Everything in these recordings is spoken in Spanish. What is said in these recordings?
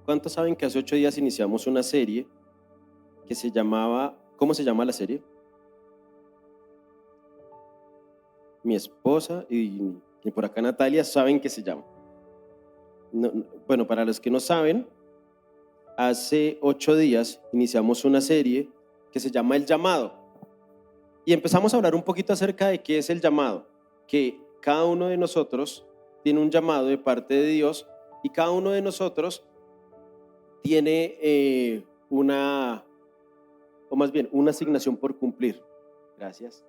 ¿Cuántos saben que hace 8 días iniciamos una serie que se llamaba, ¿cómo se llama la serie? Mi esposa y por acá Natalia saben que se llama. Bueno, para los que no saben, hace 8 días iniciamos una serie que se llama El Llamado. Y empezamos a hablar un poquito acerca de qué es el llamado, que cada uno de nosotros tiene un llamado de parte de Dios y cada uno de nosotros tiene una asignación por cumplir. Gracias.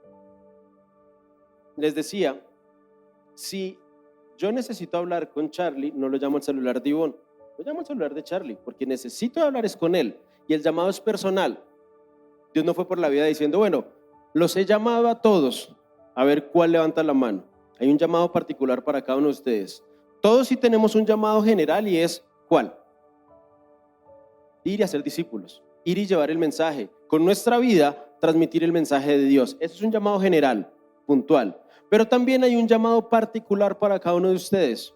Les decía, si yo necesito hablar con Charlie, no lo llamo al celular de Ivonne, lo llamo al celular de Charlie, porque necesito hablar es con él y el llamado es personal. Dios no fue por la vida diciendo, bueno, los he llamado a todos, a ver cuál levanta la mano. Hay un llamado particular para cada uno de ustedes. Todos sí tenemos un llamado general y es, ¿cuál? Ir y hacer discípulos, ir y llevar el mensaje, con nuestra vida transmitir el mensaje de Dios. Eso es un llamado general, puntual. Pero también hay un llamado particular para cada uno de ustedes.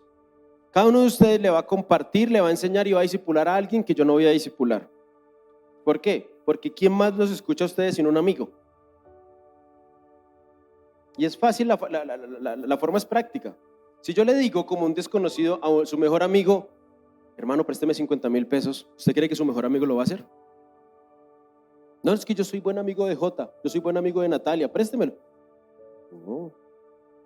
Cada uno de ustedes le va a compartir, le va a enseñar y va a discipular a alguien que yo no voy a discipular. ¿Por qué? Porque ¿quién más los escucha a ustedes sino un amigo? Y es fácil, la forma es práctica. Si yo le digo como un desconocido a su mejor amigo, hermano, présteme 50,000 pesos, ¿usted cree que su mejor amigo lo va a hacer? No, es que yo soy buen amigo de Jota, yo soy buen amigo de Natalia, préstemelo. No.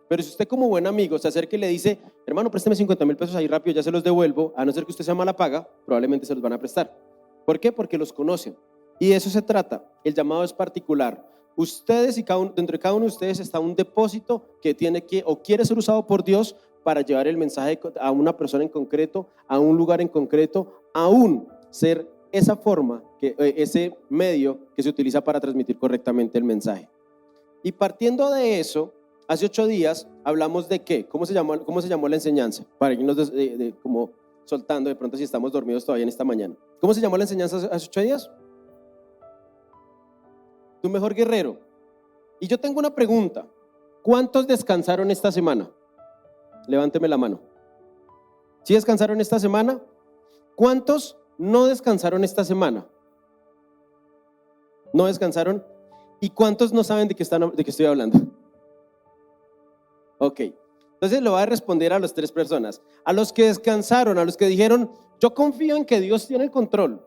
Pero si usted como buen amigo se acerca y le dice, hermano, présteme 50,000 pesos ahí rápido, ya se los devuelvo, a no ser que usted sea mala paga, probablemente se los van a prestar. ¿Por qué? Porque los conocen. Y de eso se trata. El llamado es particular. Ustedes y dentro de cada uno de ustedes está un depósito que tiene que o quiere ser usado por Dios para llevar el mensaje a una persona en concreto, a un lugar en concreto, aún ser esa forma, ese medio que se utiliza para transmitir correctamente el mensaje. Y partiendo de eso, hace 8 días hablamos de qué, cómo se llamó la enseñanza, para irnos como soltando de pronto si estamos dormidos todavía en esta mañana. ¿Cómo se llamó la enseñanza hace 8 días? Tu mejor guerrero. Y yo tengo una pregunta. ¿Cuántos descansaron esta semana? Levánteme la mano. ¿Sí descansaron esta semana? ¿Cuántos no descansaron esta semana? ¿No descansaron? ¿Y cuántos no saben de qué estoy hablando? Ok. Entonces le voy a responder a las 3 personas. A los que descansaron, a los que dijeron, yo confío en que Dios tiene el control.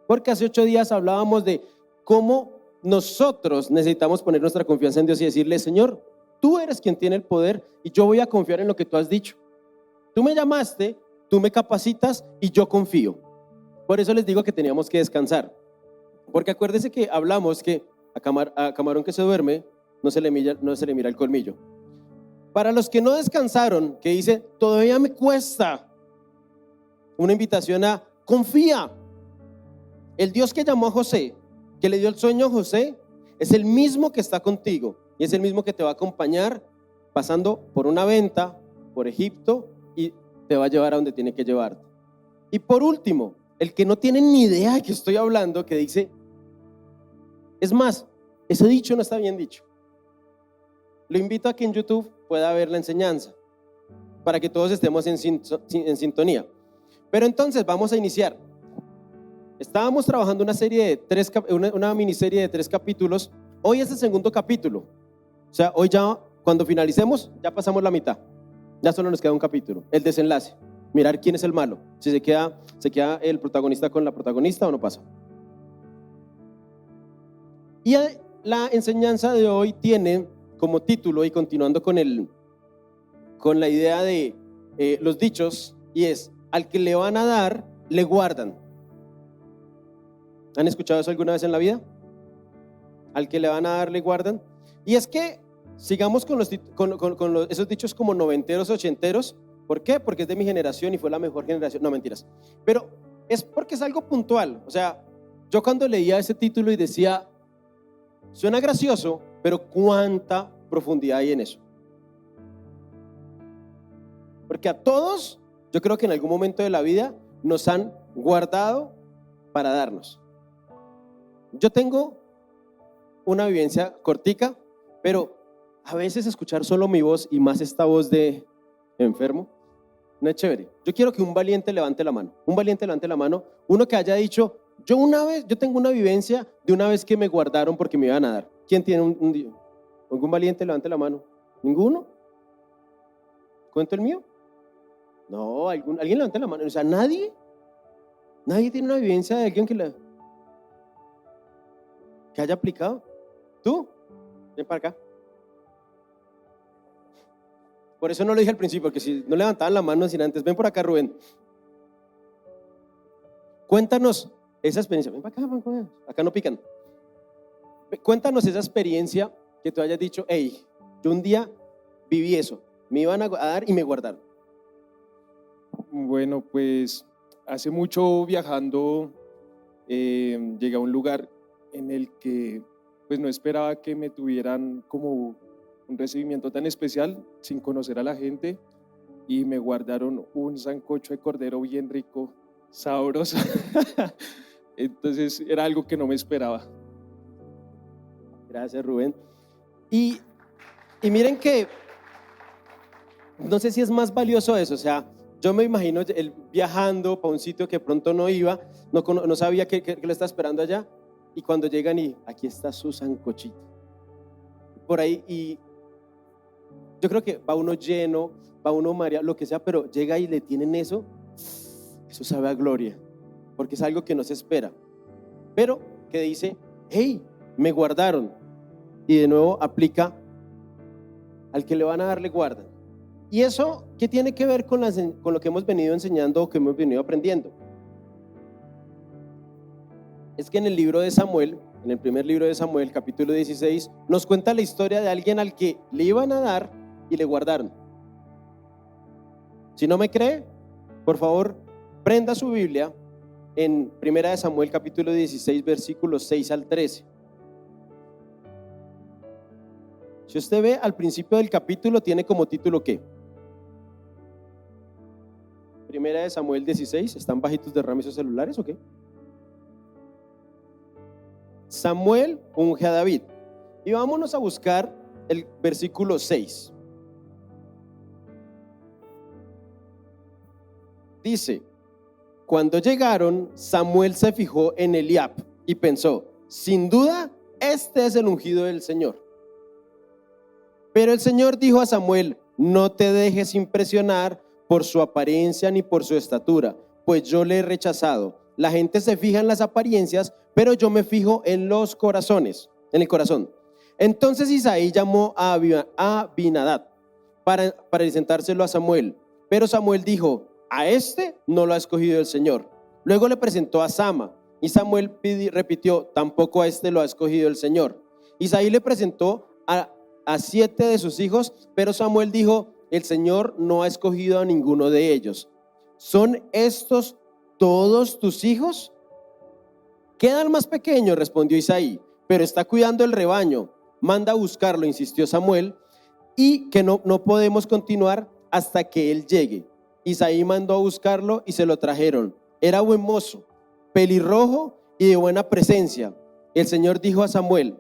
Porque hace 8 días hablábamos de cómo nosotros necesitamos poner nuestra confianza en Dios y decirle, Señor, tú eres quien tiene el poder y yo voy a confiar en lo que tú has dicho. Tú me llamaste, tú me capacitas y yo confío. Por eso les digo que teníamos que descansar. Porque acuérdense que hablamos que a camarón que se duerme no se le mira el colmillo. Para los que no descansaron, que dice, todavía me cuesta, una invitación a confía. El Dios que llamó a José, que le dio el sueño a José, es el mismo que está contigo y es el mismo que te va a acompañar pasando por una venta, por Egipto, y te va a llevar a donde tiene que llevarte. Y por último, el que no tiene ni idea de qué estoy hablando, que dice, es más, ese dicho no está bien dicho. Lo invito a que en YouTube pueda ver la enseñanza para que todos estemos en sintonía. Pero entonces vamos a iniciar. Estábamos trabajando una miniserie de 3 capítulos. Hoy es el segundo capítulo. O sea, hoy ya cuando finalicemos ya pasamos la mitad. Ya solo nos queda un capítulo, el desenlace. Mirar quién es el malo. Si se queda el protagonista con la protagonista o no pasa. Y la enseñanza de hoy tiene como título, y continuando con la idea de los dichos, y es, al que le van a dar, le guardan. ¿Han escuchado eso alguna vez en la vida? Al que le van a dar, le guardan. Y es que sigamos con esos dichos como noventeros, ochenteros. ¿Por qué? Porque es de mi generación y fue la mejor generación. No, mentiras. Pero es porque es algo puntual. O sea, yo cuando leía ese título y decía, suena gracioso, pero ¿cuánta profundidad hay en eso? Porque a todos, yo creo que en algún momento de la vida nos han guardado para darnos. Yo tengo una vivencia cortica, pero a veces escuchar solo mi voz y más esta voz de enfermo, no es chévere. Yo quiero que un valiente levante la mano. Un valiente levante la mano. Uno que haya dicho, yo tengo una vivencia de una vez que me guardaron porque me iban a dar. ¿Quién tiene un día? ¿Algún valiente levante la mano? ¿Ninguno? ¿Cuento el mío? No, alguien levante la mano. O sea, nadie tiene una vivencia de alguien que haya aplicado. ¿Tú? Ven para acá. Por eso no lo dije al principio, porque si no levantaban la mano sin antes. Ven por acá, Rubén. Cuéntanos esa experiencia. Ven para acá, acá no pican. Cuéntanos esa experiencia que tú hayas dicho, hey, yo un día viví eso, me iban a dar y me guardaron. Bueno, pues hace mucho viajando llegué a un lugar en el que pues no esperaba que me tuvieran como un recibimiento tan especial sin conocer a la gente, y me guardaron un sancocho de cordero bien rico, sabroso. Entonces era algo que no me esperaba. Gracias, Rubén. Y miren que no sé si es más valioso eso. O sea, yo me imagino él viajando para un sitio que pronto no iba, no sabía que lo está esperando allá, y cuando llegan y aquí está su sancochito por ahí, y yo creo que va uno lleno, va uno mareado, lo que sea, pero llega y le tienen eso sabe a gloria, porque es algo que no se espera, pero que dice, hey, me guardaron. Y de nuevo aplica: al que le van a dar le guardan. ¿Y eso qué tiene que ver con lo que hemos venido enseñando o que hemos venido aprendiendo? Es que en el libro de Samuel, en el primer libro de Samuel, capítulo 16, nos cuenta la historia de alguien al que le iban a dar y le guardaron. Si no me cree, por favor, prenda su Biblia en primera de Samuel, capítulo 16, versículos 6 al 13. Si usted ve al principio del capítulo, tiene como título ¿qué? Primera de Samuel 16. ¿Están bajitos de RAM esos celulares o qué? Samuel unge a David. Y vámonos a buscar el versículo 6. Dice: cuando llegaron, Samuel se fijó en Eliab y pensó, sin duda, este es el ungido del Señor. Pero el Señor dijo a Samuel: no te dejes impresionar por su apariencia ni por su estatura, pues yo le he rechazado. La gente se fija en las apariencias, pero yo me fijo en los corazones, en el corazón. Entonces Isaí llamó a Abinadab para presentárselo a Samuel. Pero Samuel dijo: a este no lo ha escogido el Señor. Luego le presentó a Sama, y Samuel repitió: tampoco a este lo ha escogido el Señor. Isaí le presentó a 7 de sus hijos, pero Samuel dijo: el Señor no ha escogido a ninguno de ellos. ¿Son estos todos tus hijos? Queda el más pequeño, respondió Isaí, pero está cuidando el rebaño. Manda a buscarlo, insistió Samuel, y que no podemos continuar hasta que él llegue. Isaí mandó a buscarlo y se lo trajeron. Era buen mozo, pelirrojo y de buena presencia. El Señor dijo a Samuel: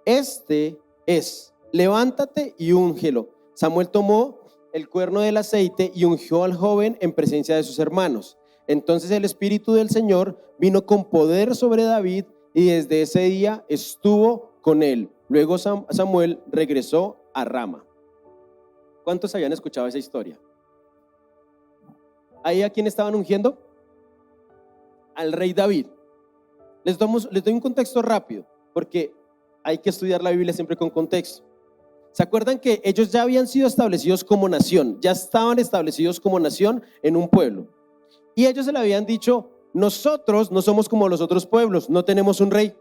este es, levántate y úngelo. Samuel tomó el cuerno del aceite y ungió al joven en presencia de sus hermanos. Entonces el Espíritu del Señor vino con poder sobre David, y desde ese día estuvo con él. Luego Samuel regresó a Rama. ¿Cuántos habían escuchado esa historia? ¿Ahí a quién estaban ungiendo? Al rey David. Les doy un contexto rápido, porque hay que estudiar la Biblia siempre con contexto. ¿Se acuerdan que ellos ya habían sido establecidos como nación? Ya estaban establecidos como nación en un pueblo. Y ellos se le habían dicho: nosotros no somos como los otros pueblos, no tenemos un rey.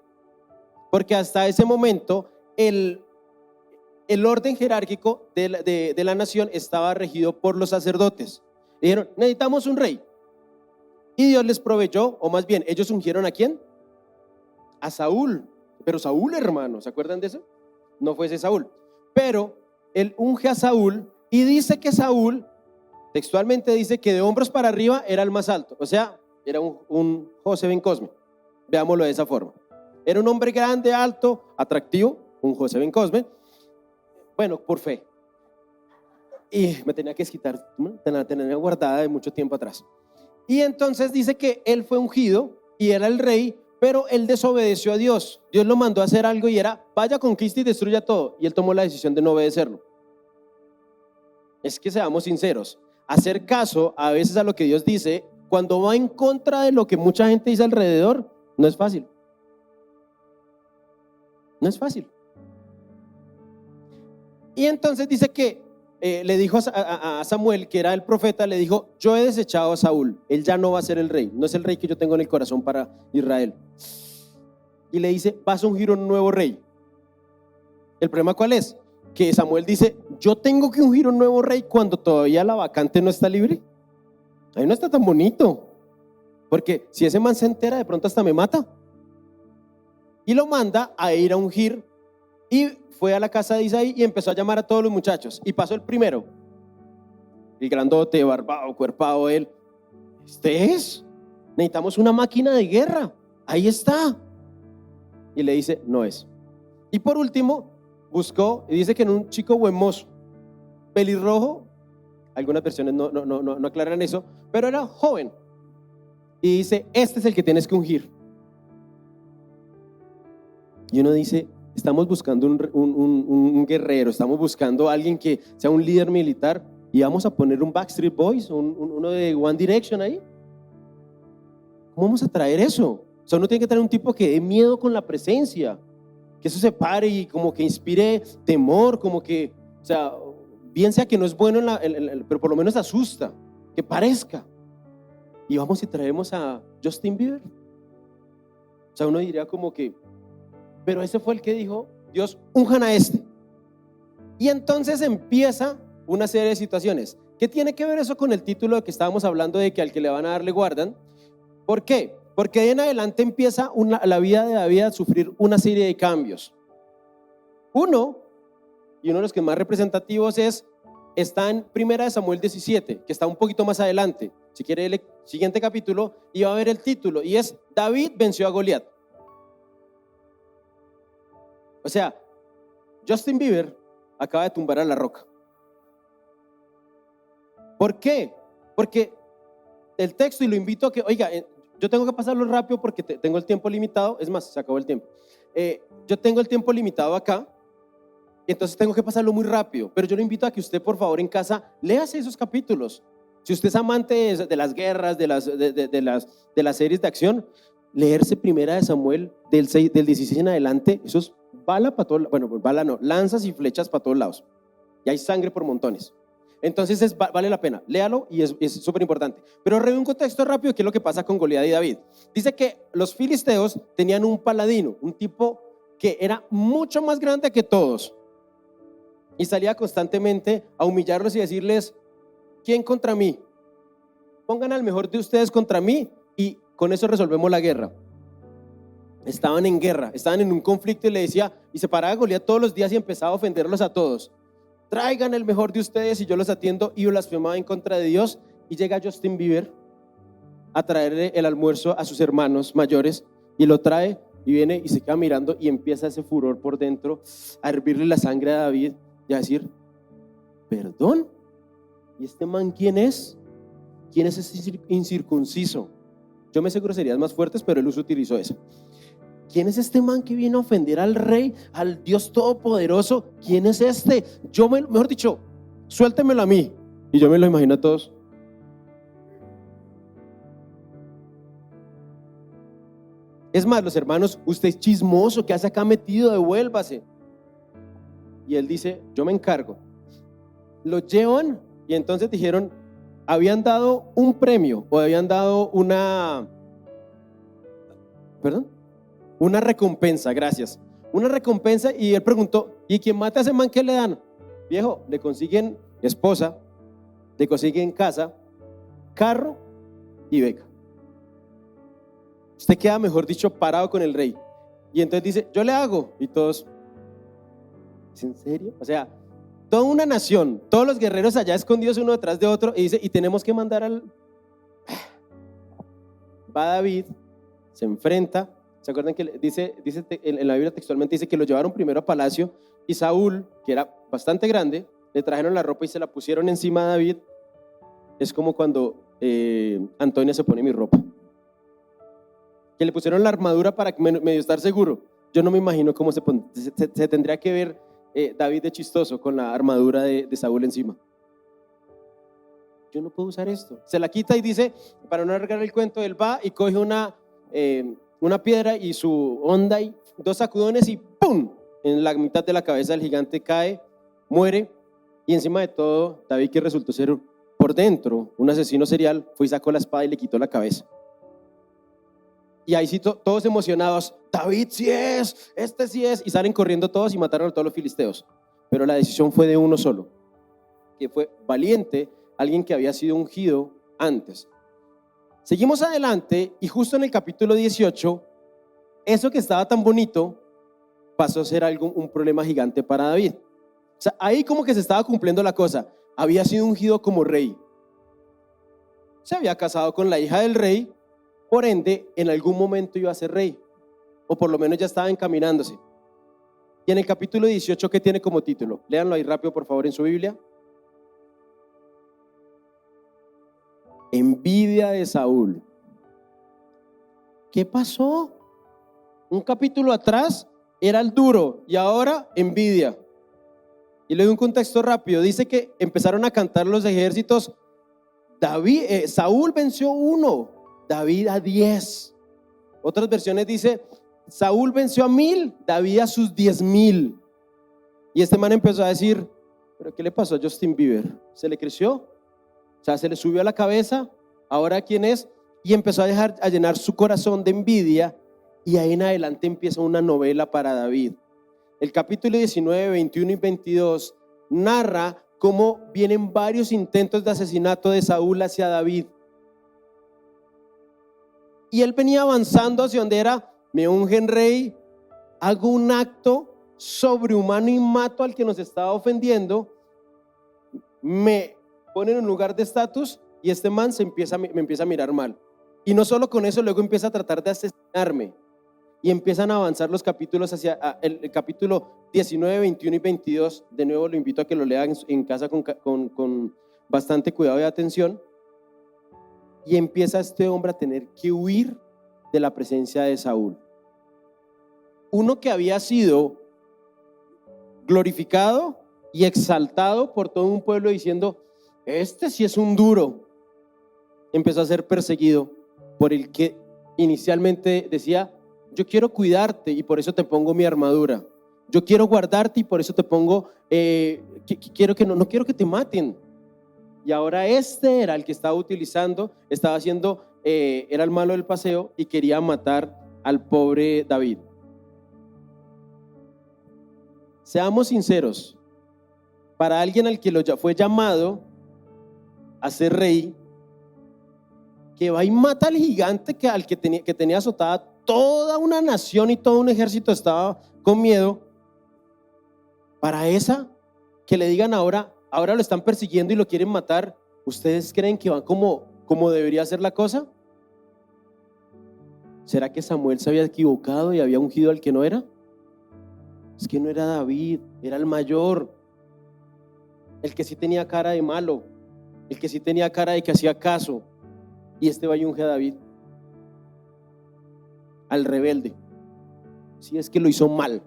Porque hasta ese momento el orden jerárquico de la nación estaba regido por los sacerdotes. Dijeron: necesitamos un rey. Y Dios les proveyó, o más bien, ellos ungieron ¿a quién? A Saúl. Pero Saúl, hermano, ¿se acuerdan de eso? No fue ese Saúl. Pero él unge a Saúl, y dice que Saúl, textualmente dice que de hombros para arriba era el más alto. O sea, era un José ben Cosme. Veámoslo de esa forma. Era un hombre grande, alto, atractivo, un José ben Cosme. Bueno, por fe. y me tenía que desquitar, la tenía guardada de mucho tiempo atrás. Y entonces dice que él fue ungido y era el rey, pero él desobedeció a Dios. Dios lo mandó a hacer algo y era, vaya, conquista y destruya todo. Y él tomó la decisión de no obedecerlo. Es que seamos sinceros, hacer caso a veces a lo que Dios dice, cuando va en contra de lo que mucha gente dice alrededor, no es fácil. No es fácil. Y entonces dice que le dijo a Samuel, que era el profeta, le dijo, yo he desechado a Saúl, él ya no va a ser el rey, no es el rey que yo tengo en el corazón para Israel. Y le dice, vas a ungir un nuevo rey. ¿El problema cuál es? Que Samuel dice, yo tengo que ungir un nuevo rey cuando todavía la vacante no está libre. Ahí no está tan bonito, porque si ese man se entera, de pronto hasta me mata. Y lo manda a ir a ungir, y fue a la casa de Isaí y empezó a llamar a todos los muchachos. Y pasó el primero, el grandote, barbado, cuerpado, él. Este es, necesitamos una máquina de guerra, ahí está. Y le dice, no es. Y por último, buscó, y dice que en un chico buen mozo, pelirrojo, algunas versiones no aclaran eso, pero era joven. Y dice, este es el que tienes que ungir. Y uno dice, estamos buscando un guerrero, estamos buscando a alguien que sea un líder militar, y vamos a poner un Backstreet Boys, uno de One Direction ahí. ¿Cómo vamos a traer eso? O sea, uno tiene que tener un tipo que dé miedo con la presencia, que eso se pare y como que inspire temor, como que, o sea, bien sea que no es bueno, pero por lo menos asusta, que parezca. Y vamos y traemos a Justin Bieber. O sea, uno diría como que, pero ese fue el que dijo, Dios, unjan a este. Y entonces empieza una serie de situaciones. ¿Qué tiene que ver eso con el título de que estábamos hablando, de que al que le van a dar le guardan? ¿Por qué? Porque de en adelante empieza la vida de David a sufrir una serie de cambios. Uno de los que más representativos está en 1 Samuel 17, que está un poquito más adelante. Si quiere el siguiente capítulo, y va a ver el título, y es David venció a Goliat. O sea, Justin Bieber acaba de tumbar a La Roca. ¿Por qué? Porque el texto, y lo invito a que, oiga, yo tengo que pasarlo rápido porque tengo el tiempo limitado. Es más, se acabó el tiempo. Yo tengo el tiempo limitado acá, entonces tengo que pasarlo muy rápido. Pero yo lo invito a que usted, por favor, en casa, léase esos capítulos. Si usted es amante de las guerras, de las series de acción, leerse 1 Samuel del 16 en adelante, eso es bala para todos, bueno, bala no, lanzas y flechas para todos lados. Y hay sangre por montones. Entonces vale la pena, léalo, y es súper importante. Pero reúne un contexto rápido, ¿qué es lo que pasa con Goliat y David? Dice que los filisteos tenían un paladino, un tipo que era mucho más grande que todos, y salía constantemente a humillarlos y decirles, ¿quién contra mí? Pongan al mejor de ustedes contra mí y con eso resolvemos la guerra. Estaban en guerra, estaban en un conflicto, y le decía, y se paraba Goliat todos los días y empezaba a ofenderlos a todos. Traigan el mejor de ustedes y yo los atiendo, y blasfemaba en contra de Dios. Y llega Justin Bieber a traerle el almuerzo a sus hermanos mayores, y lo trae y viene y se queda mirando, y empieza ese furor por dentro a hervirle la sangre a David y a decir, perdón, ¿y este man quién es? ¿Quién es ese incircunciso? Yo me sé groserías más fuertes, pero él utilizó eso. ¿Quién es este man que viene a ofender al rey, al Dios Todopoderoso? ¿Quién es este? Mejor dicho, suéltemelo a mí. Y yo me lo imagino a todos. Es más, los hermanos, usted es chismoso, ¿qué hace acá metido? Devuélvase. Y él dice, yo me encargo. Lo llevan, y entonces dijeron, habían dado un premio, o habían dado una recompensa, gracias. Una recompensa, y él preguntó, ¿y quien mata a ese man qué le dan? Viejo, le consiguen esposa, le consiguen casa, carro y beca. Usted queda, mejor dicho, parado con el rey. Y entonces dice, yo le hago. Y todos, ¿es en serio? O sea, toda una nación, todos los guerreros allá escondidos uno detrás de otro, y dice, y tenemos que mandar al... Va David, se enfrenta. ¿Se acuerdan que dice en la Biblia textualmente dice que lo llevaron primero a palacio, y Saúl, que era bastante grande, le trajeron la ropa y se la pusieron encima a David, es como cuando Antonia se pone mi ropa. Que le pusieron la armadura para medio estar seguro. Yo no me imagino cómo se tendría que ver David de chistoso con la armadura de Saúl encima. Yo no puedo usar esto. Se la quita y dice, para no alargar el cuento, él va y coge una piedra y su onda y 2 sacudones y ¡pum! En la mitad de la cabeza del gigante cae, muere. Y encima de todo, David, que resultó ser por dentro un asesino serial, fue y sacó la espada y le quitó la cabeza. Y ahí sí todos emocionados, David sí es, este sí es, y salen corriendo todos y mataron a todos los filisteos. Pero la decisión fue de uno solo, que fue valiente, alguien que había sido ungido antes. Seguimos adelante y justo en el capítulo 18, eso que estaba tan bonito pasó a ser un problema gigante para David. O sea, ahí como que se estaba cumpliendo la cosa. Había sido ungido como rey. Se había casado con la hija del rey, por ende, en algún momento iba a ser rey. O por lo menos ya estaba encaminándose. Y en el capítulo 18, ¿qué tiene como título? Léanlo ahí rápido, por favor, en su Biblia. Envidia de Saúl. ¿Qué pasó? Un capítulo atrás era el duro y ahora envidia. Y le doy un contexto rápido. Dice que empezaron a cantar los ejércitos. Saúl venció 1, David a 10. Otras versiones dice, Saúl venció a 1000, David a sus 10,000. Y este man empezó a decir, ¿pero qué le pasó a Justin Bieber? ¿Se le creció? O sea, se le subió a la cabeza. ¿Ahora quién es? Y empezó a llenar su corazón de envidia. Y ahí en adelante empieza una novela para David. El capítulo 19, 21 y 22 narra cómo vienen varios intentos de asesinato de Saúl hacia David. Y él venía avanzando hacia donde era, me ungen rey, hago un acto sobrehumano y mato al que nos estaba ofendiendo, me ponen en un lugar de estatus y este man me empieza a mirar mal. Y no solo con eso, luego empieza a tratar de asesinarme. Y empiezan a avanzar los capítulos hacia el capítulo 19, 21 y 22. De nuevo lo invito a que lo lean en casa con bastante cuidado y atención. Y empieza este hombre a tener que huir de la presencia de Saúl. Uno que había sido glorificado y exaltado por todo un pueblo diciendo, este sí es un duro. Empezó a ser perseguido por el que inicialmente decía, yo quiero cuidarte y por eso te pongo mi armadura. Yo quiero guardarte y por eso te pongo, quiero que no quiero que te maten. Y ahora este era el que estaba utilizando, estaba haciendo, era el malo del paseo y quería matar al pobre David. Seamos sinceros, para alguien al que fue llamado a ser rey, que va y mata al gigante que tenía azotada toda una nación y todo un ejército estaba con miedo, para esa que le digan ahora lo están persiguiendo y lo quieren matar, ¿ustedes creen que van como debería ser la cosa? ¿Será que Samuel se había equivocado y había ungido al que no era? Es que no era David, era el mayor, el que sí tenía cara de malo, el que sí tenía cara de que hacía caso, y este va y unge a David, al rebelde. Si es que lo hizo mal,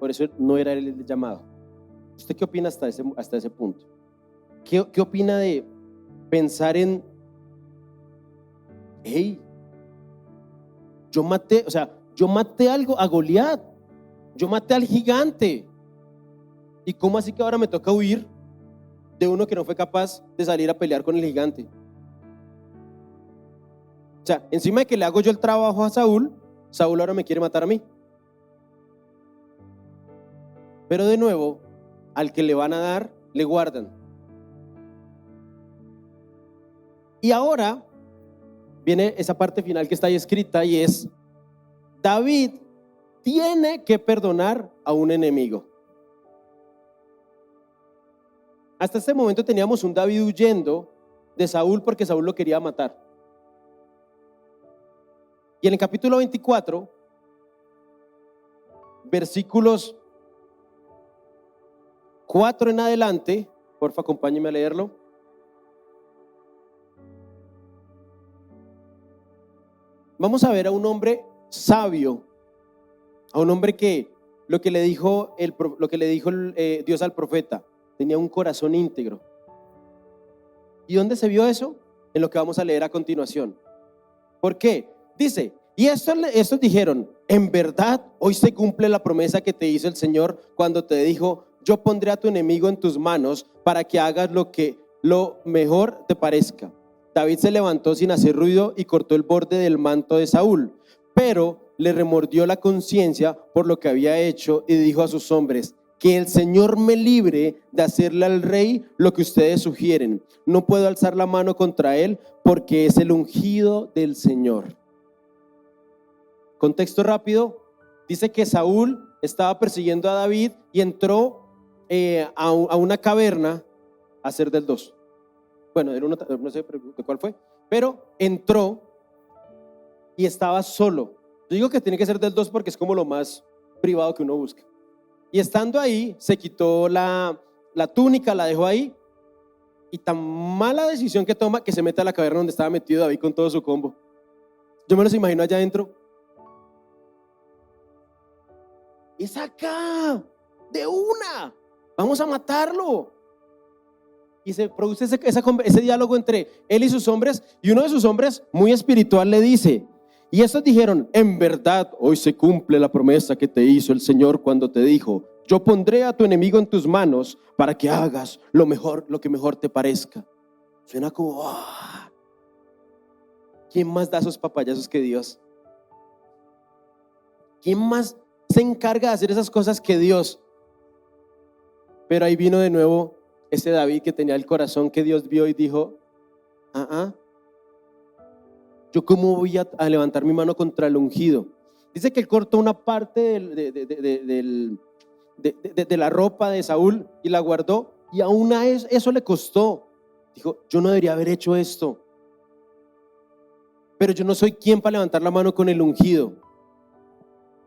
por eso no era él el llamado. ¿Usted qué opina hasta ese punto? ¿Qué opina de pensar en, hey, yo maté a Goliat, yo maté al gigante, y cómo así que ahora me toca huir de uno que no fue capaz de salir a pelear con el gigante? O sea, encima de que le hago yo el trabajo a Saúl ahora me quiere matar a mí. Pero de nuevo, al que le van a dar, le guardan. Y ahora viene esa parte final que está ahí escrita y es, David tiene que perdonar a un enemigo. Hasta este momento teníamos un David huyendo de Saúl porque Saúl lo quería matar. Y en el capítulo 24, versículos 4 en adelante, porfa, acompáñenme a leerlo. Vamos a ver a un hombre sabio, a un hombre que lo que le dijo Dios al profeta, tenía un corazón íntegro. ¿Y dónde se vio eso? En lo que vamos a leer a continuación. ¿Por qué? Dice, y estos dijeron, en verdad hoy se cumple la promesa que te hizo el Señor cuando te dijo, yo pondré a tu enemigo en tus manos para que hagas lo mejor te parezca. David se levantó sin hacer ruido y cortó el borde del manto de Saúl, pero le remordió la conciencia por lo que había hecho y dijo a sus hombres, que el Señor me libre de hacerle al rey lo que ustedes sugieren. No puedo alzar la mano contra él porque es el ungido del Señor. Contexto rápido, dice que Saúl estaba persiguiendo a David y entró a una caverna a hacer del 2. Bueno, no sé de cuál fue, pero entró y estaba solo. Yo digo que tiene que ser del 2 porque es como lo más privado que uno busca. Y estando ahí, se quitó la túnica, la dejó ahí, y tan mala decisión que toma que se mete a la caverna donde estaba metido David con todo su combo. Yo me los imagino allá adentro. ¡Es acá! ¡De una! ¡Vamos a matarlo! Y se produce ese diálogo entre él y sus hombres, y uno de sus hombres, muy espiritual, le dice, y estos dijeron, en verdad hoy se cumple la promesa que te hizo el Señor cuando te dijo, yo pondré a tu enemigo en tus manos para que hagas lo que mejor te parezca. Suena como, ¡oh! ¿Quién más da esos papayazos que Dios? ¿Quién más se encarga de hacer esas cosas que Dios? Pero ahí vino de nuevo ese David que tenía el corazón que Dios vio y dijo, ¿yo cómo voy a levantar mi mano contra el ungido? Dice que él cortó una parte de la ropa de Saúl y la guardó, y aún a eso le costó. Dijo, yo no debería haber hecho esto, pero yo no soy quien para levantar la mano con el ungido.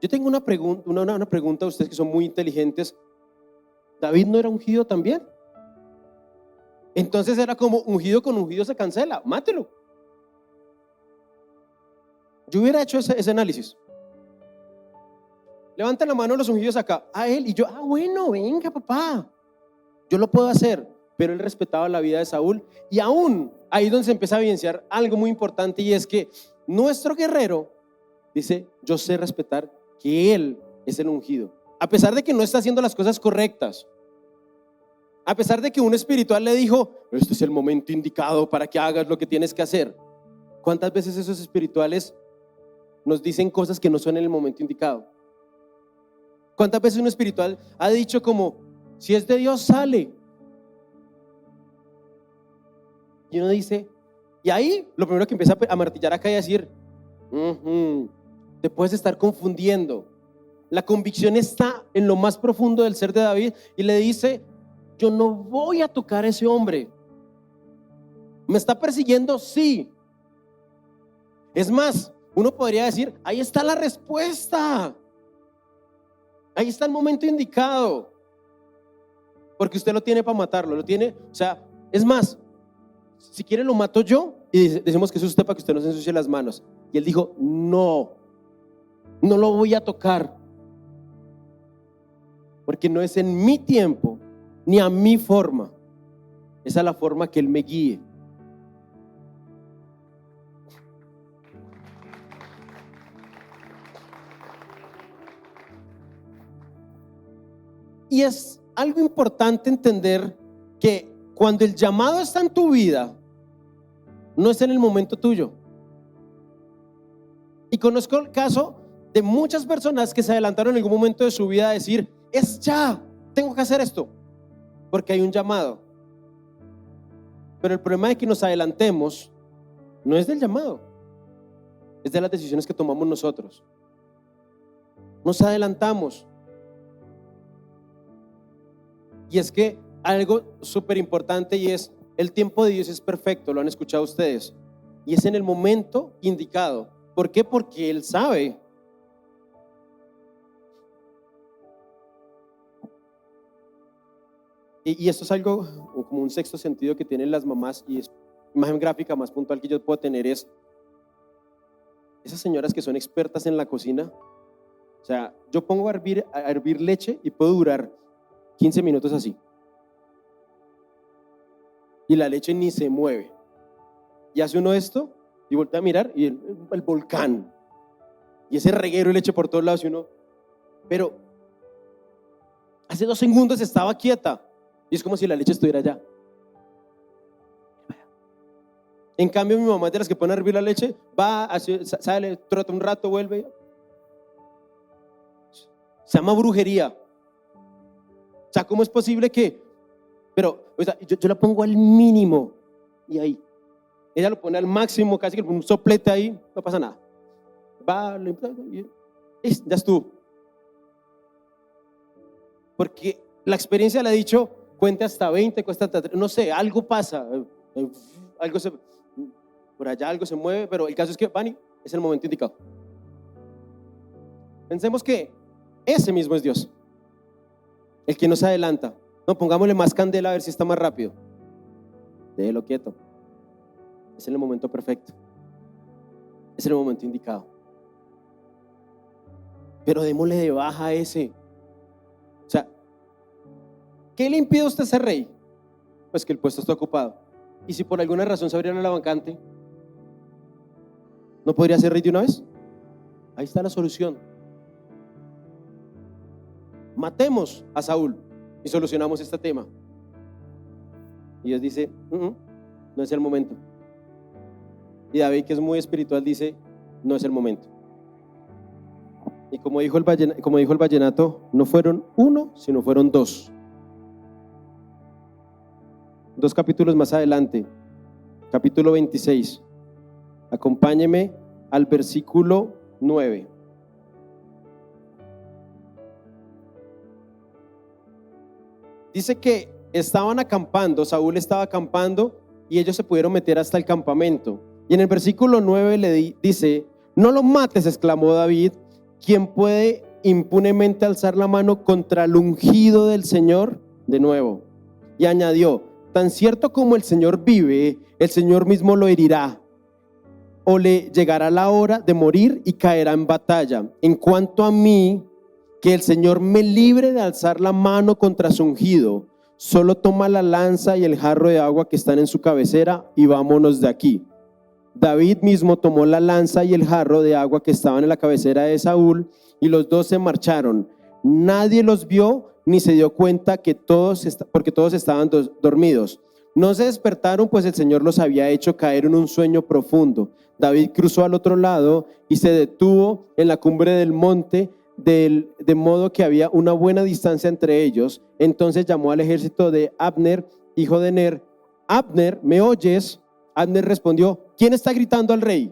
Yo tengo una pregunta a ustedes que son muy inteligentes. ¿David no era ungido también? Entonces era como ungido con ungido se cancela, mátelo. Yo hubiera hecho ese análisis. Levanten la mano los ungidos acá, a él, y yo, bueno, venga papá, yo lo puedo hacer. Pero él respetaba la vida de Saúl, y aún ahí es donde se empieza a evidenciar algo muy importante, y es que nuestro guerrero dice, yo sé respetar que él es el ungido, a pesar de que no está haciendo las cosas correctas, a pesar de que un espiritual le dijo, este es el momento indicado para que hagas lo que tienes que hacer. ¿Cuántas veces esos espirituales nos dicen cosas que no son en el momento indicado? ¿Cuántas veces un espiritual ha dicho como, si es de Dios sale? Y uno dice, y ahí lo primero que empieza a martillar acá y a decir, te puedes estar confundiendo. La convicción está en lo más profundo del ser de David, y le dice, yo no voy a tocar a ese hombre. ¿Me está persiguiendo? Sí. Es más, uno podría decir, ahí está la respuesta. Ahí está el momento indicado. Porque usted lo tiene para matarlo, lo tiene, o sea, es más, si quiere lo mato yo y decimos que es usted para que usted no se ensucie las manos. Y él dijo, no lo voy a tocar. Porque no es en mi tiempo, ni a mi forma. Esa es la forma que él me guíe. Y es algo importante entender que cuando el llamado está en tu vida, no es en el momento tuyo. Y conozco el caso de muchas personas que se adelantaron en algún momento de su vida a decir, es ya, tengo que hacer esto, porque hay un llamado. Pero el problema de que nos adelantemos no es del llamado, es de las decisiones que tomamos nosotros. Nos adelantamos. Y es que algo súper importante, y es el tiempo de Dios es perfecto, lo han escuchado ustedes, y es en el momento indicado. ¿Por qué? Porque Él sabe. y esto es algo como un sexto sentido que tienen las mamás, y es imagen gráfica más puntual que yo puedo tener, es esas señoras que son expertas en la cocina. O sea, yo pongo a hervir leche y puedo durar 15 minutos así, y la leche ni se mueve, y hace uno esto y voltea a mirar y el volcán y ese reguero de leche por todos lados, y uno, pero hace 2 segundos estaba quieta, y es como si la leche estuviera allá. En cambio, mi mamá es de las que pone a hervir la leche, va, sale, trota un rato, vuelve. Se llama brujería. O sea, ¿cómo es posible que? Pero o sea, yo la pongo al mínimo y ahí. Ella lo pone al máximo, casi que un soplete ahí, no pasa nada. Va, ya estuvo. Porque la experiencia le ha dicho, cuente hasta 20, cuesta hasta 3, no sé, algo pasa, algo por allá algo se mueve, pero el caso es que Vani es el momento indicado. Pensemos que ese mismo es Dios, el que nos adelanta. No, pongámosle más candela a ver si está más rápido. Déjelo quieto. Es en el momento perfecto. Es en el momento indicado. Pero démosle de baja a ese. O sea, ¿qué le impide a usted ser rey? Pues que el puesto está ocupado. Y si por alguna razón se abriera la vacante, ¿no podría ser rey de una vez? Ahí está la solución. Matemos a Saúl y solucionamos este tema. Y Dios dice, no es el momento. Y David, que es muy espiritual, dice, no es el momento. Y como dijo el vallenato, no fueron 1, sino fueron 2. 2 capítulos más adelante, capítulo 26. Acompáñeme al versículo 9. Dice que estaban acampando, Saúl estaba acampando y ellos se pudieron meter hasta el campamento. Y en el versículo 9 le dice, no lo mates, exclamó David, ¿quién puede impunemente alzar la mano contra el ungido del Señor? De nuevo. Y añadió, tan cierto como el Señor vive, el Señor mismo lo herirá, o le llegará la hora de morir y caerá en batalla. En cuanto a mí, que el Señor me libre de alzar la mano contra su ungido. Solo toma la lanza y el jarro de agua que están en su cabecera y vámonos de aquí. David mismo tomó la lanza y el jarro de agua que estaban en la cabecera de Saúl y los dos se marcharon. Nadie los vio ni se dio cuenta porque todos estaban dormidos. No se despertaron, pues el Señor los había hecho caer en un sueño profundo. David cruzó al otro lado y se detuvo en la cumbre del monte, de modo que había una buena distancia entre ellos. Entonces llamó al ejército de Abner, hijo de Ner. Abner, ¿me oyes? Abner respondió, ¿quién está gritando al rey?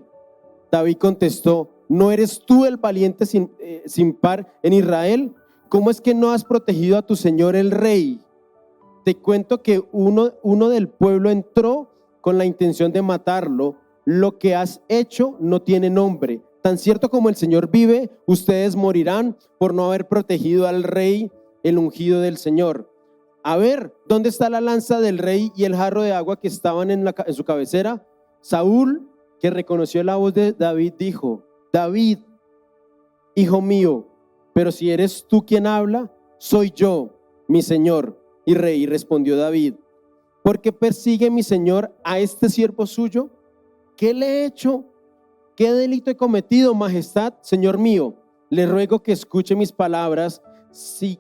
David contestó, ¿no eres tú el valiente sin par en Israel? ¿Cómo es que no has protegido a tu señor el rey? Te cuento que uno del pueblo entró con la intención de matarlo. Lo que has hecho no tiene nombre. Tan cierto como el Señor vive, ustedes morirán por no haber protegido al rey, el ungido del Señor. A ver, ¿dónde está la lanza del rey y el jarro de agua que estaban en su cabecera? Saúl, que reconoció la voz de David, dijo, David, hijo mío, pero si eres tú quien habla, soy yo, mi señor. Y rey, respondió David, ¿por qué persigue mi señor a este siervo suyo? ¿Qué le he hecho? ¿Qué delito he cometido, majestad? Señor mío, le ruego que escuche mis palabras. Si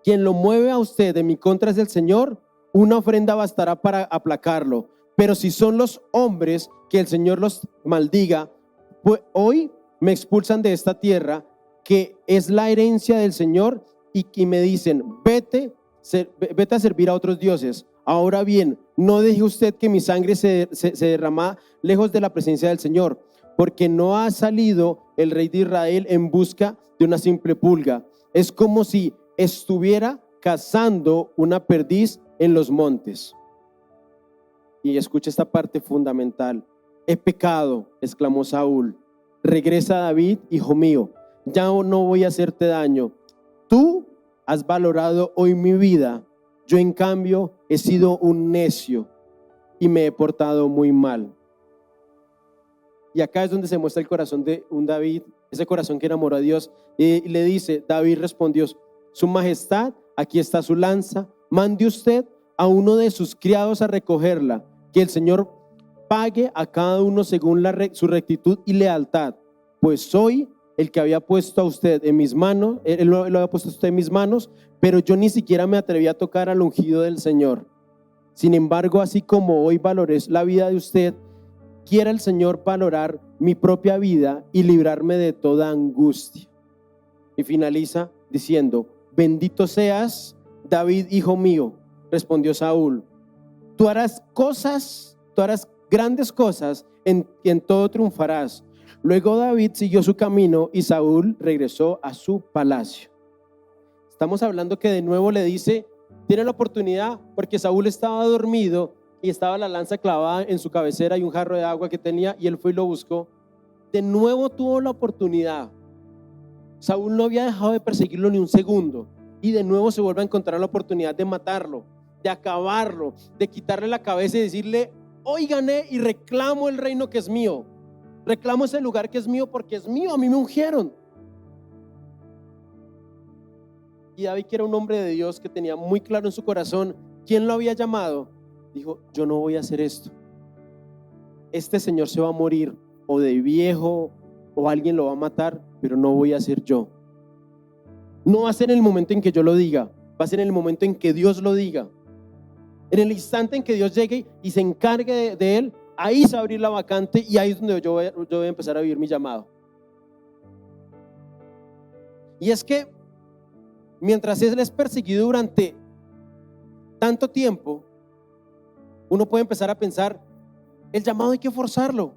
quien lo mueve a usted en mi contra es el Señor, una ofrenda bastará para aplacarlo. Pero si son los hombres, que el Señor los maldiga. Pues hoy me expulsan de esta tierra, que es la herencia del Señor, y me dicen, vete a servir a otros dioses. Ahora bien, no deje usted que mi sangre se derrama lejos de la presencia del Señor, porque no ha salido el rey de Israel en busca de una simple pulga. Es como si estuviera cazando una perdiz en los montes. Y escucha esta parte fundamental. He pecado, exclamó Saúl. Regresa David, hijo mío, ya no voy a hacerte daño. Tú has valorado hoy mi vida Yo en cambio he sido un necio y me he portado muy mal. Y acá es donde se muestra el corazón de un David, ese corazón que enamoró a Dios. Y le dice, David respondió, Su Majestad, aquí está su lanza, mande usted a uno de sus criados a recogerla, que el Señor pague a cada uno según su rectitud y lealtad, pues soy el que había puesto a usted en mis manos, él lo había puesto a usted en mis manos, pero yo ni siquiera me atreví a tocar al ungido del Señor. Sin embargo, así como hoy valoré la vida de usted, quiera el Señor valorar mi propia vida y librarme de toda angustia. Y finaliza diciendo, bendito seas, David, hijo mío. Respondió Saúl, tú harás grandes cosas, en todo triunfarás. Luego David siguió su camino y Saúl regresó a su palacio. Estamos hablando que de nuevo le dice, tiene la oportunidad, porque Saúl estaba dormido y estaba la lanza clavada en su cabecera y un jarro de agua que tenía, y él fue y lo buscó. De nuevo tuvo la oportunidad. Saúl no había dejado de perseguirlo ni un segundo, y de nuevo se vuelve a encontrar la oportunidad de matarlo, de acabarlo, de quitarle la cabeza y decirle, hoy gané y reclamo el reino que es mío, reclamo ese lugar que es mío porque es mío, a mí me ungieron. Y David, que era un hombre de Dios, que tenía muy claro en su corazón quién lo había llamado, dijo, yo no voy a hacer esto. Este señor se va a morir o de viejo o alguien lo va a matar, pero no voy a ser yo. No va a ser en el momento en que yo lo diga, va a ser en el momento en que Dios lo diga. En el instante en que Dios llegue y se encargue de él, ahí se va a abrir la vacante y ahí es donde yo voy a empezar a vivir mi llamado. Y es que mientras él es perseguido durante tanto tiempo, uno puede empezar a pensar, el llamado hay que forzarlo.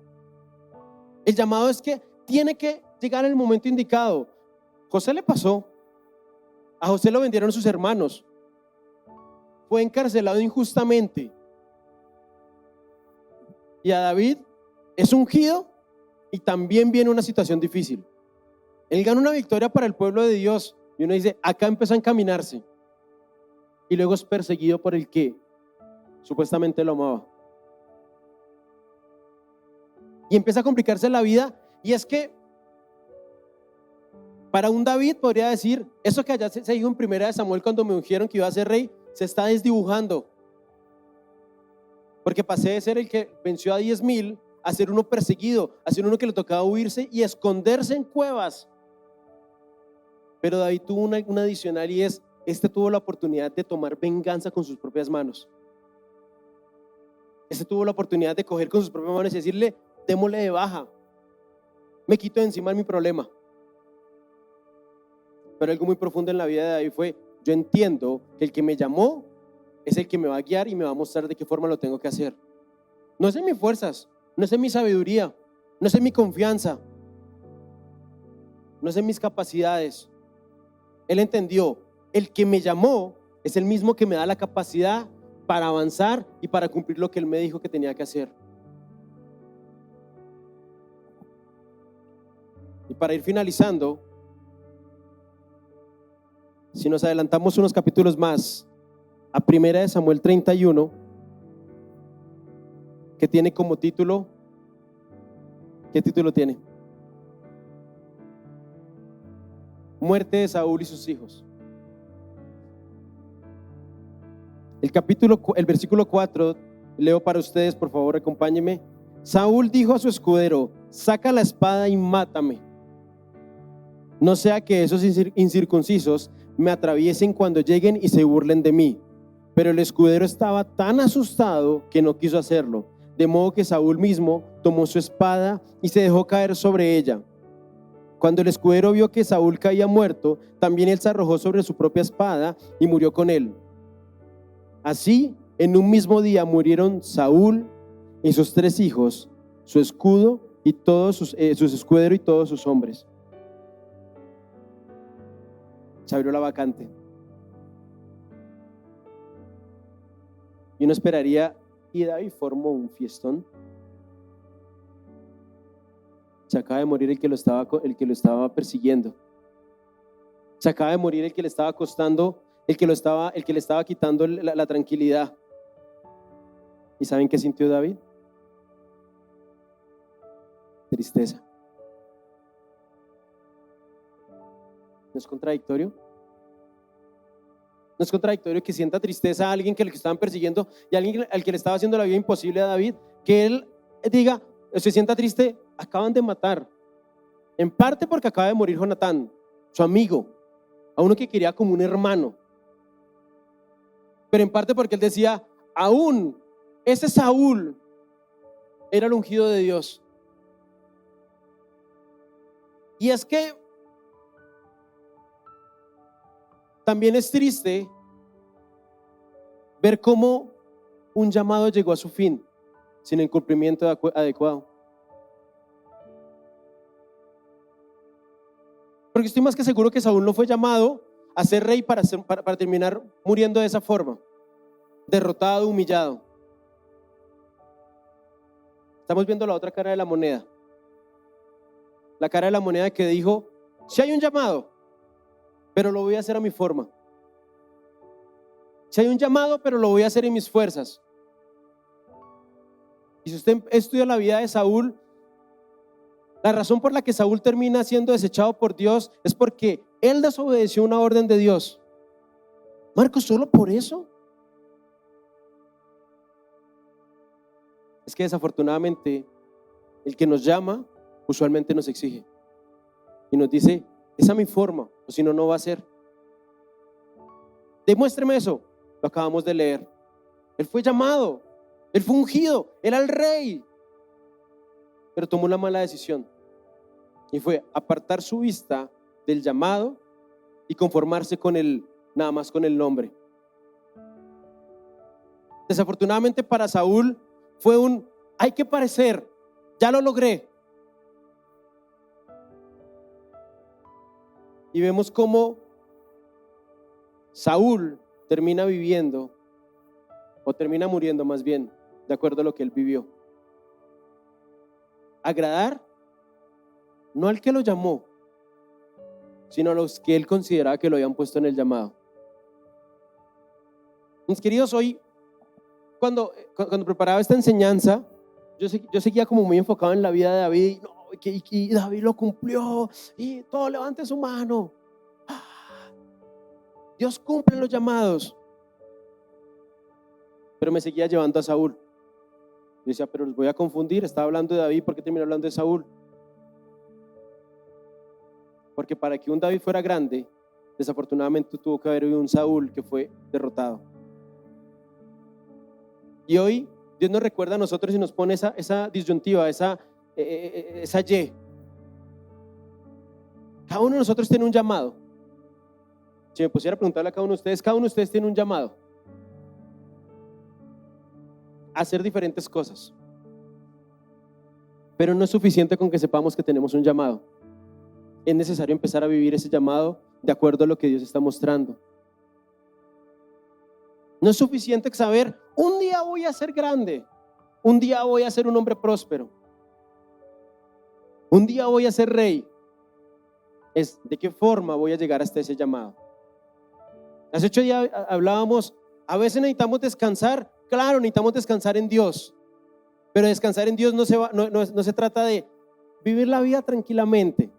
El llamado es que tiene que llegar en el momento indicado. José le pasó. A José lo vendieron sus hermanos. Fue encarcelado injustamente. Y a David es ungido y también viene una situación difícil. Él gana una victoria para el pueblo de Dios y uno dice, acá empezó a encaminarse. Y luego es perseguido por el que supuestamente lo amaba. Y empieza a complicarse la vida, y es que para un David podría decir, eso que allá se dijo en 1 Samuel cuando me ungieron que iba a ser rey, se está desdibujando. Porque pasé de ser el que venció a 10,000 a ser uno perseguido, a ser uno que le tocaba huirse y esconderse en cuevas. Pero David tuvo una adicional, y es, tuvo la oportunidad de tomar venganza con sus propias manos. Tuvo la oportunidad de coger con sus propias manos y decirle, démosle de baja, me quito de encima de mi problema. Pero algo muy profundo en la vida de David fue, yo entiendo que el que me llamó es el que me va a guiar y me va a mostrar de qué forma lo tengo que hacer. No es en mis fuerzas, no es en mi sabiduría, no es en mi confianza, no es en mis capacidades. Él entendió, el que me llamó es el mismo que me da la capacidad para avanzar y para cumplir lo que él me dijo que tenía que hacer. Y para ir finalizando, si nos adelantamos unos capítulos más a 1 Samuel 31, que tiene como título, ¿qué título tiene? Muerte de Saúl y sus hijos. El versículo 4, leo para ustedes, por favor, acompáñenme. Saúl dijo a su escudero, saca la espada y mátame, no sea que esos incircuncisos me atraviesen cuando lleguen y se burlen de mí. Pero el escudero estaba tan asustado que no quiso hacerlo, de modo que Saúl mismo tomó su espada y se dejó caer sobre ella. Cuando el escudero vio que Saúl caía muerto, también él se arrojó sobre su propia espada y murió con él. Así, en un mismo día murieron Saúl y sus 3 hijos, su escudo y todos sus escudero y todos sus hombres. Se abrió la vacante. Y uno esperaría, y David formó un fiestón. Se acaba de morir el que lo estaba persiguiendo. Se acaba de morir el que le estaba costando el que le estaba quitando la tranquilidad. ¿Y saben qué sintió David? Tristeza. ¿No es contradictorio? ¿No es contradictorio que sienta tristeza a alguien que le estaban persiguiendo y a alguien al que le estaba haciendo la vida imposible a David? Que él diga, se sienta triste, acaban de matar. En parte porque acaba de morir Jonatán, su amigo, a uno que quería como un hermano. Pero en parte porque él decía, aún ese Saúl era el ungido de Dios. Y es que también es triste ver cómo un llamado llegó a su fin sin el cumplimiento adecuado. Porque estoy más que seguro que Saúl no fue llamado a ser rey para terminar muriendo de esa forma, derrotado, humillado. Estamos viendo la otra cara de la moneda. La cara de la moneda que dijo, si hay un llamado, pero lo voy a hacer a mi forma. Si hay un llamado, pero lo voy a hacer en mis fuerzas. Y si usted estudia la vida de Saúl, la razón por la que Saúl termina siendo desechado por Dios es porque él desobedeció una orden de Dios. Marcos, ¿solo por eso? Es que desafortunadamente el que nos llama usualmente nos exige y nos dice, esa es mi forma, o si no, no va a ser. Demuéstreme eso. Lo acabamos de leer. Él fue llamado, él fue ungido, era el rey, pero tomó una mala decisión y fue apartar su vista del llamado y conformarse con nada más con el nombre. Desafortunadamente para Saúl fue hay que parecer, ya lo logré. Y vemos cómo Saúl termina viviendo, o termina muriendo más bien, de acuerdo a lo que él vivió. Agradar no al que lo llamó, sino a los que él consideraba que lo habían puesto en el llamado. Mis queridos, hoy cuando preparaba esta enseñanza, yo seguía como muy enfocado en la vida de David. No, y David lo cumplió, y todo levante su mano. Dios cumple los llamados. Pero me seguía llevando a Saúl. Yo decía, pero los voy a confundir. Estaba hablando de David, ¿por qué terminé hablando de Saúl? Porque para que un David fuera grande, desafortunadamente tuvo que haber un Saúl que fue derrotado. Y hoy Dios nos recuerda a nosotros y nos pone esa disyuntiva, esa Y. Cada uno de nosotros tiene un llamado. Si me pusiera a preguntarle a cada uno de ustedes tiene un llamado a hacer diferentes cosas. Pero no es suficiente con que sepamos que tenemos un llamado. Es necesario empezar a vivir ese llamado de acuerdo a lo que Dios está mostrando. No es suficiente saber, un día voy a ser grande, un día voy a ser un hombre próspero, un día voy a ser rey. Es de qué forma voy a llegar hasta ese llamado. Hace 8 días hablábamos, a veces necesitamos descansar. Claro, necesitamos descansar en Dios, pero descansar en Dios no se trata de vivir la vida tranquilamente,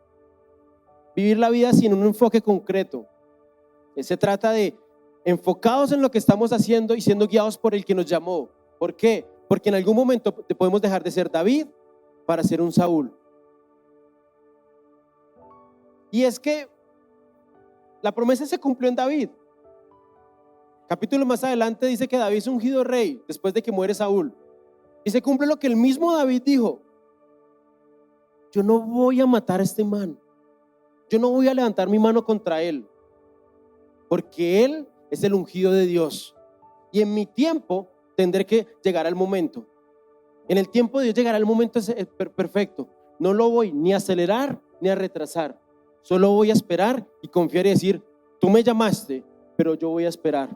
vivir la vida sin un enfoque concreto. Se trata de enfocados en lo que estamos haciendo y siendo guiados por el que nos llamó. ¿Por qué? Porque en algún momento podemos dejar de ser David para ser un Saúl. Y es que la promesa se cumplió en David. Capítulo más adelante dice que David es ungido rey después de que muere Saúl. Y se cumple lo que el mismo David dijo: yo no voy a matar a este man, yo no voy a levantar mi mano contra él, porque él es el ungido de Dios. Y en mi tiempo tendré que llegar al momento. En el tiempo de Dios llegará el momento perfecto. No lo voy ni a acelerar ni a retrasar. Solo voy a esperar y confiar y decir: tú me llamaste, pero yo voy a esperar.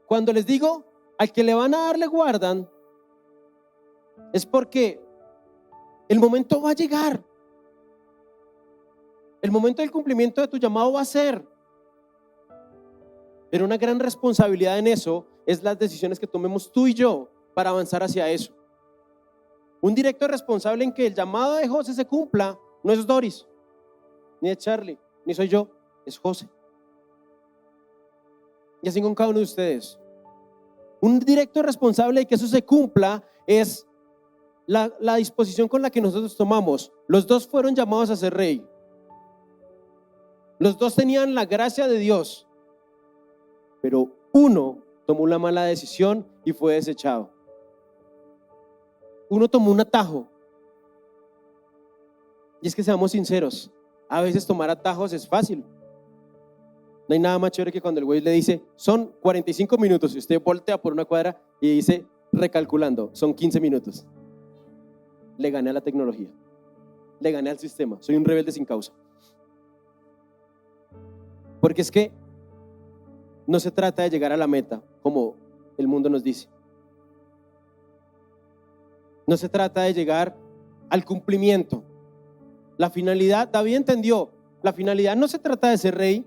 Cuando les digo al que le van a dar le guardan, es porque el momento va a llegar. El momento del cumplimiento de tu llamado va a ser. Pero una gran responsabilidad en eso es las decisiones que tomemos tú y yo para avanzar hacia eso. Un directo responsable en que el llamado de José se cumpla no es Doris, ni es Charlie, ni soy yo, es José. Y así con cada uno de ustedes. Un directo responsable de que eso se cumpla es la disposición con la que nosotros tomamos. Los dos fueron llamados a ser rey. Los dos tenían la gracia de Dios, pero uno tomó una mala decisión y fue desechado. Uno tomó un atajo. Y es que seamos sinceros, a veces tomar atajos es fácil. No hay nada más chévere que cuando el güey le dice, son 45 minutos y usted voltea por una cuadra y dice, recalculando, son 15 minutos. Le gané a la tecnología, le gané al sistema, soy un rebelde sin causa. Porque es que no se trata de llegar a la meta como el mundo nos dice. No se trata de llegar al cumplimiento. La finalidad, David entendió, la finalidad no se trata de ser rey.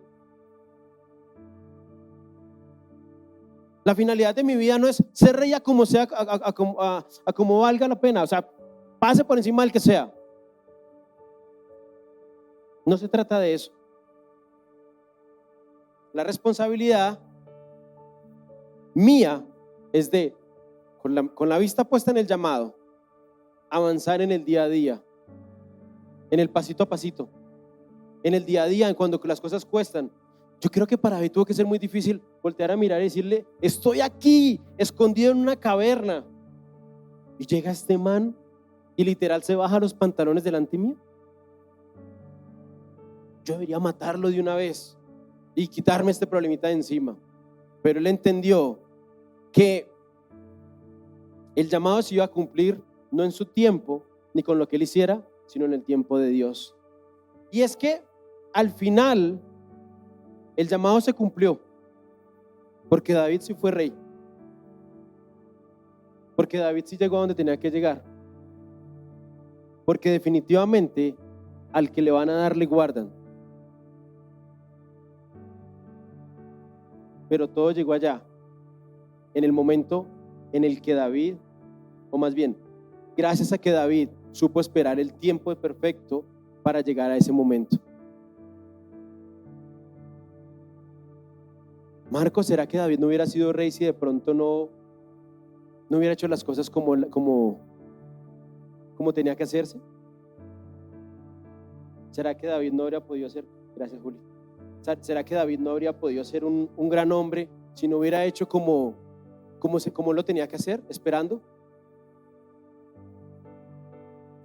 La finalidad de mi vida no es ser rey a como sea, a como valga la pena, o sea, pase por encima del que sea. No se trata de eso. La responsabilidad mía es de, con la vista puesta en el llamado, avanzar en el día a día, en el pasito a pasito, en el día a día, en cuando las cosas cuestan. Yo creo que para mí tuvo que ser muy difícil voltear a mirar y decirle, estoy aquí, escondido en una caverna. Y llega este man y literal se baja los pantalones delante mío. Yo debería matarlo de una vez y quitarme este problemita de encima. Pero él entendió que el llamado se iba a cumplir no en su tiempo, ni con lo que él hiciera, sino en el tiempo de Dios. Y es que al final el llamado se cumplió, porque David sí fue rey, porque David sí llegó a donde tenía que llegar, porque definitivamente al que le van a dar le guardan. Pero todo llegó allá, en el momento en el que David, o más bien, gracias a que David supo esperar el tiempo perfecto para llegar a ese momento. Marcos, ¿será que David no hubiera sido rey si de pronto no hubiera hecho las cosas como tenía que hacerse? ¿Será que David no habría podido ser? Gracias, Juli. ¿Será que David no habría podido ser un gran hombre si no hubiera hecho como lo tenía que hacer, esperando?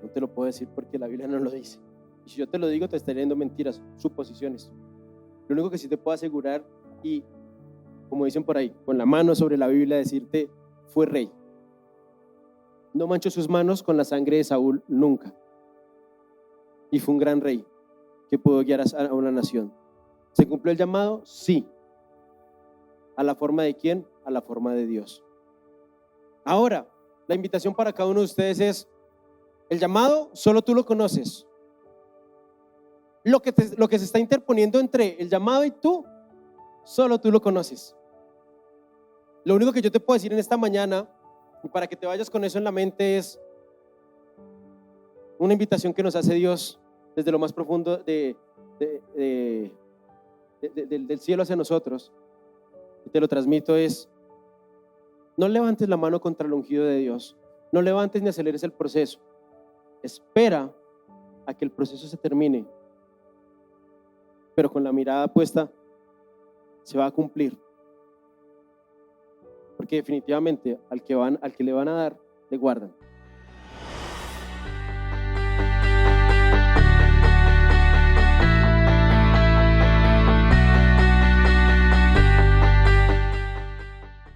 No te lo puedo decir porque la Biblia no lo dice. Y si yo te lo digo, te estaré dando mentiras, suposiciones. Lo único que sí te puedo asegurar, y como dicen por ahí, con la mano sobre la Biblia, decirte, fue rey. No manchó sus manos con la sangre de Saúl nunca. Y fue un gran rey que pudo guiar a una nación. ¿Se cumplió el llamado? Sí. ¿A la forma de quién? A la forma de Dios. Ahora, la invitación para cada uno de ustedes es, el llamado solo tú lo conoces. Lo que se está interponiendo entre el llamado y tú, solo tú lo conoces. Lo único que yo te puedo decir en esta mañana, y para que te vayas con eso en la mente, es una invitación que nos hace Dios desde lo más profundo del cielo hacia nosotros, y te lo transmito, es: no levantes la mano contra el ungido de Dios, no levantes ni aceleres el proceso, espera a que el proceso se termine, pero con la mirada puesta se va a cumplir, porque definitivamente al que le van a dar, le guardan.